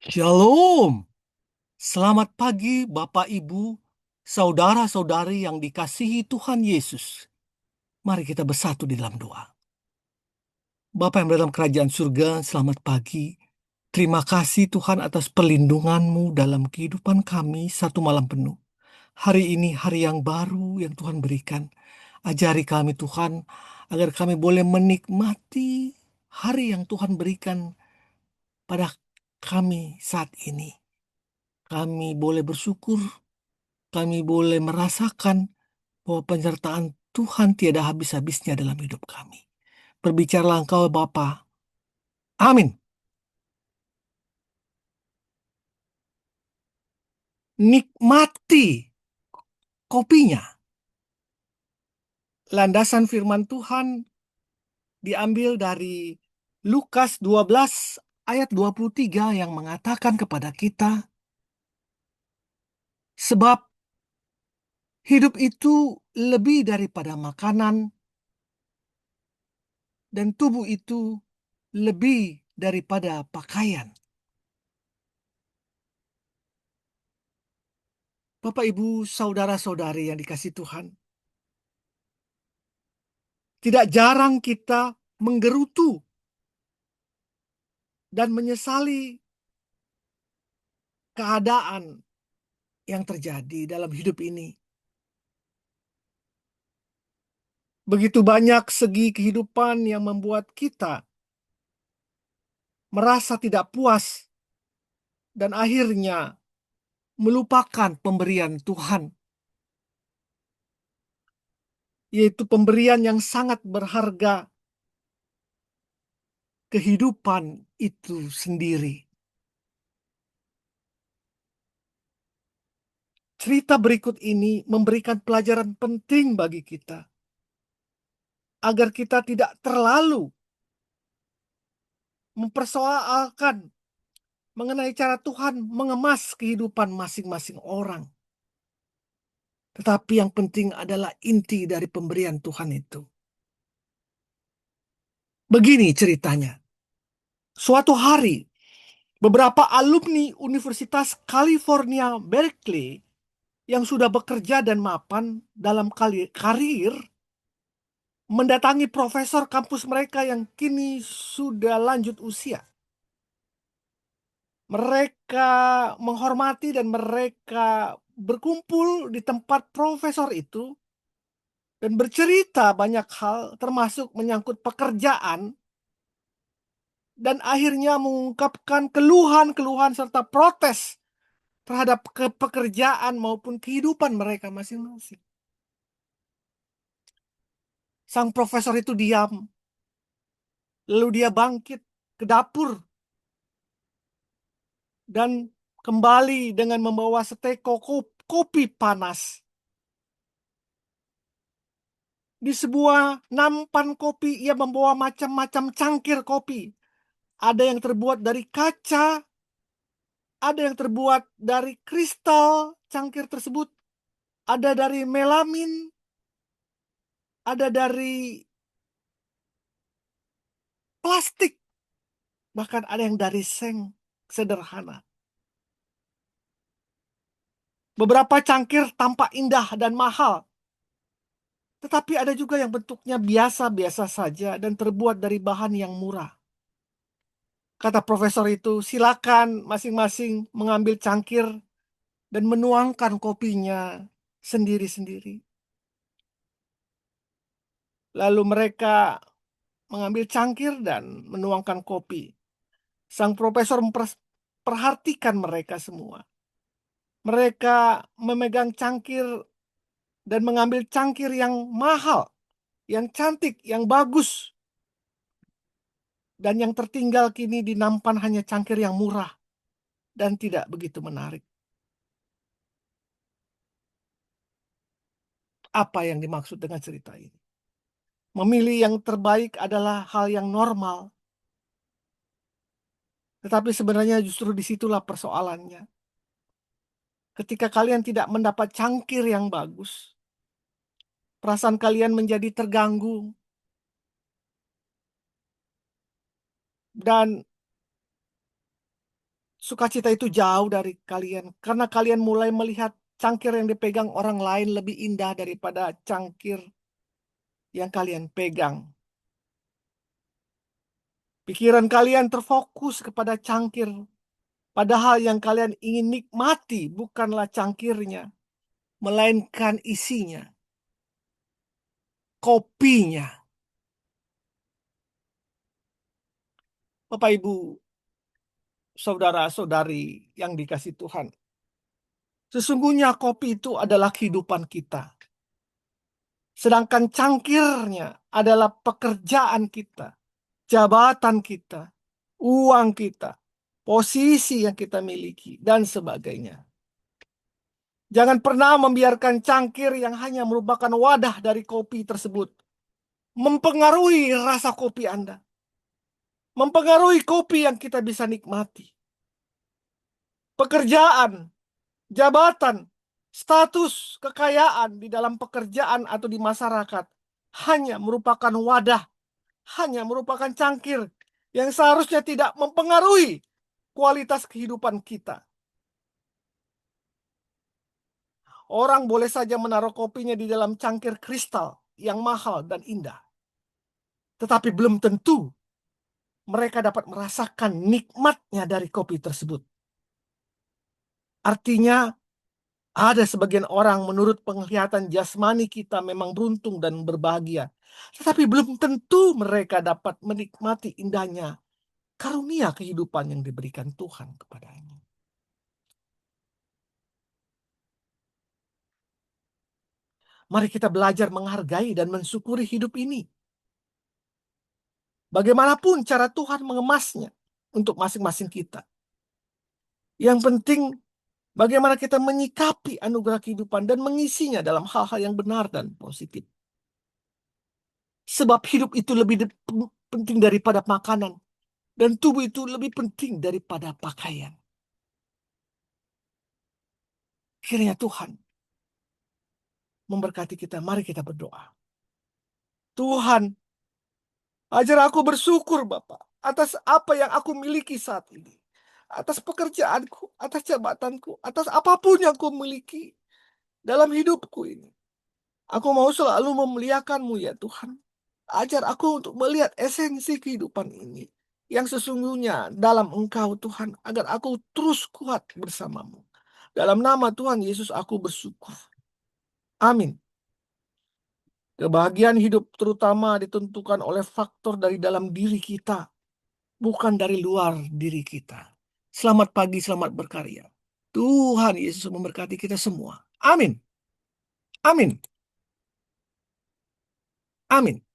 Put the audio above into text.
Shalom. Selamat pagi Bapak Ibu, saudara-saudari yang dikasihi Tuhan Yesus. Mari kita bersatu di dalam doa. Bapa yang dalam kerajaan surga, selamat pagi. Terima kasih Tuhan atas perlindungan-Mu dalam kehidupan kami satu malam penuh. Hari ini hari yang baru yang Tuhan berikan. Ajari kami Tuhan, agar kami boleh menikmati hari yang Tuhan berikan pada kami saat ini. Kami boleh bersyukur, kami boleh merasakan bahwa penyertaan Tuhan tiada habis-habisnya dalam hidup kami. Berbicaralah Engkau Bapa. Amin. Nikmati kopinya. Landasan firman Tuhan diambil dari Lukas 12 ayat 23 yang mengatakan kepada kita, sebab hidup itu lebih daripada makanan dan tubuh itu lebih daripada pakaian. Bapak, Ibu, saudara-saudari yang dikasihi Tuhan, tidak jarang kita menggerutu dan menyesali keadaan yang terjadi dalam hidup ini. Begitu banyak segi kehidupan yang membuat kita merasa tidak puas dan akhirnya melupakan pemberian Tuhan, yaitu pemberian yang sangat berharga, kehidupan itu sendiri. Cerita berikut ini memberikan pelajaran penting bagi kita, agar kita tidak terlalu mempersoalkan mengenai cara Tuhan mengemas kehidupan masing-masing orang. Tetapi yang penting adalah inti dari pemberian Tuhan itu. Begini ceritanya. Suatu hari, beberapa alumni Universitas California Berkeley yang sudah bekerja dan mapan dalam karir mendatangi profesor kampus mereka yang kini sudah lanjut usia. Mereka menghormati dan mereka berkumpul di tempat profesor itu dan bercerita banyak hal termasuk menyangkut pekerjaan, dan akhirnya mengungkapkan keluhan-keluhan serta protes terhadap pekerjaan maupun kehidupan mereka masing-masing. Sang profesor itu diam, lalu dia bangkit ke dapur dan kembali dengan membawa seteko kopi panas. Di sebuah nampan kopi, ia membawa macam-macam cangkir kopi. Ada yang terbuat dari kaca, ada yang terbuat dari kristal cangkir tersebut, ada dari melamin, ada dari plastik, bahkan ada yang dari seng sederhana. Beberapa cangkir tampak indah dan mahal, tetapi ada juga yang bentuknya biasa-biasa saja dan terbuat dari bahan yang murah. Kata profesor itu, silakan masing-masing mengambil cangkir dan menuangkan kopinya sendiri-sendiri. Lalu mereka mengambil cangkir dan menuangkan kopi. Sang profesor memperhatikan mereka semua. Mereka memegang cangkir dan mengambil cangkir yang mahal, yang cantik, yang bagus. Dan yang tertinggal kini di nampan hanya cangkir yang murah dan tidak begitu menarik. Apa yang dimaksud dengan cerita ini? Memilih yang terbaik adalah hal yang normal. Tetapi sebenarnya justru disitulah persoalannya. Ketika kalian tidak mendapat cangkir yang bagus, perasaan kalian menjadi terganggu. Dan Sukacita itu jauh dari kalian karena kalian mulai melihat cangkir yang dipegang orang lain lebih indah daripada cangkir yang kalian pegang. Pikiran kalian terfokus kepada cangkir, padahal yang kalian ingin nikmati bukanlah cangkirnya, melainkan isinya, kopinya. Bapak, Ibu, saudara-saudari yang dikasih Tuhan, sesungguhnya kopi itu adalah kehidupan kita. Sedangkan cangkirnya adalah pekerjaan kita, jabatan kita, uang kita, posisi yang kita miliki, dan sebagainya. Jangan pernah membiarkan cangkir yang hanya merupakan wadah dari kopi tersebut mempengaruhi rasa kopi Anda, mempengaruhi kopi yang kita bisa nikmati. Pekerjaan, jabatan, status, kekayaan di dalam pekerjaan atau di masyarakat hanya merupakan wadah, hanya merupakan cangkir yang seharusnya tidak mempengaruhi kualitas kehidupan kita. Orang boleh saja menaruh kopinya di dalam cangkir kristal yang mahal dan indah. Tetapi belum tentu mereka dapat merasakan nikmatnya dari kopi tersebut. Artinya, ada sebagian orang menurut penglihatan jasmani kita memang beruntung dan berbahagia. Tetapi belum tentu mereka dapat menikmati indahnya karunia kehidupan yang diberikan Tuhan kepadanya. Mari kita belajar menghargai dan mensyukuri hidup ini. Bagaimanapun cara Tuhan mengemasnya untuk masing-masing kita. Yang penting bagaimana kita menyikapi anugerah kehidupan dan mengisinya dalam hal-hal yang benar dan positif. Sebab hidup itu lebih penting daripada makanan. Dan tubuh itu lebih penting daripada pakaian. Kiranya Tuhan memberkati kita. Mari kita berdoa. Tuhan, ajar aku bersyukur Bapak atas apa yang aku miliki saat ini. Atas pekerjaanku, atas jabatanku, atas apapun yang aku miliki dalam hidupku ini. Aku mau selalu memuliakan-Mu ya Tuhan. Ajar aku untuk melihat esensi kehidupan ini yang sesungguhnya dalam Engkau Tuhan, agar aku terus kuat bersama-Mu. Dalam nama Tuhan Yesus aku bersyukur. Amin. Kebahagiaan hidup terutama ditentukan oleh faktor dari dalam diri kita, bukan dari luar diri kita. Selamat pagi, selamat berkarya. Tuhan Yesus memberkati kita semua. Amin. Amin. Amin.